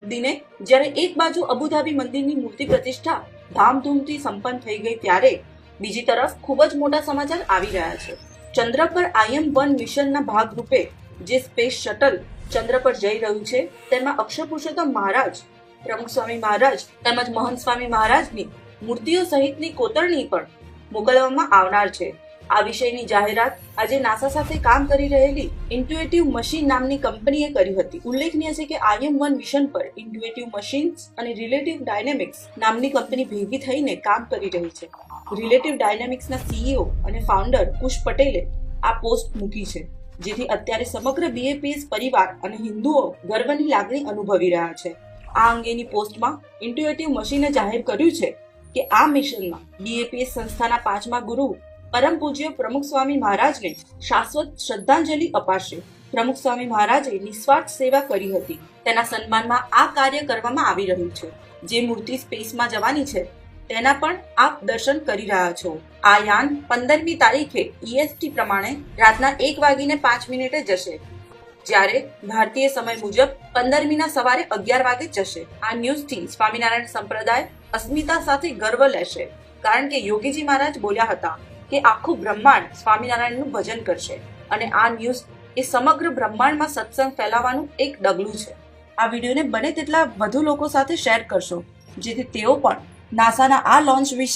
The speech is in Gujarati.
દિને જ્યારે એક બાજુ અબુધાબી મંદિરની મૂર્તિ પ્રતિષ્ઠા ધામધૂમથી સંપન્ન થઈ ગઈ ત્યારે બીજી તરફ ખૂબ જ મોટા સમાચાર આવી રહ્યા છે. ચંદ્ર પર IM-1 મિશનના ભાગરૂપે જે સ્પેસ શટલ ચંદ્ર પર જઈ રહ્યું છે તેમાં અક્ષર પુરુષોત્તમ મહારાજ, પ્રમુખ સ્વામી મહારાજ તેમજ મહંત સ્વામી મહારાજની મૂર્તિઓ સહિતની કોતરણી પણ મોકલવામાં આવનાર છે. આ વિષયની જાહેરાત આજે નાસા સાથે કામ કરી રહેલી ઇન્ટ્યુએટિવ મશીન નામની કંપનીએ કરી હતી. ઉલ્લેખનીય છે કે IM-1 મિશન પર ઇન્ટ્યુએટિવ મશીન્સ અને રિલેટિવ ડાયનેમિક્સ નામની કંપની ભેગી થઈને કામ કરી રહી છે. રિલેટિવ ડાયનેમિક્સના CEO અને ફાઉન્ડર કુશ પટેલે આ પોસ્ટ મૂકી છે, જેથી અત્યારે સમગ્ર BAPS પરિવાર અને હિન્દુઓ ગર્વની લાગણી અનુભવી રહ્યા છે. આ અંગેની પોસ્ટમાં ઇન્ટ્યુએટિવ મશીને જાહેર કર્યું છે કે આ મિશનમાં BAPS સંસ્થાના 5મા ગુરુ પરમ પૂજ્ય પ્રમુખ સ્વામી મહારાજને શાશ્વત શ્રદ્ધાંજલિ અપાશે. પ્રમુખ સ્વામી મહારાજે નિસ્વાર્થ સેવા કરી હતી, તેના સન્માનમાં આ કાર્ય કરવામાં આવી રહ્યું છે. જે મૂર્તિ સ્પેસમાં જવાની છે તેના પણ આપ દર્શન કરી રહ્યા છો. આ યાન 15મી તારીખે EST પ્રમાણે રાતના 1:05 જશે, જ્યારે ભારતીય સમય મુજબ 15મીના સવારે 11 વાગે જશે. આ ન્યૂઝથી સ્વામિનારાયણ સંપ્રદાય અસ્મિતા સાથે ગર્વ લેશે, કારણ કે યોગીજી મહારાજ બોલ્યા હતા કે આખું બ્રહ્માંડ સ્વામિનારાયણનું ભજન કરશે અને આ ન્યૂઝ એ સમગ્ર બ્રહ્માંડમાં સત્સંગ ફેલાવવાનું એક ડગલું છે. આ વિડીયોને બને તેટલા વધુ લોકો સાથે શેર કરશો, જેથી તેઓ પણ નાસાના આ લોન્ચ વિશે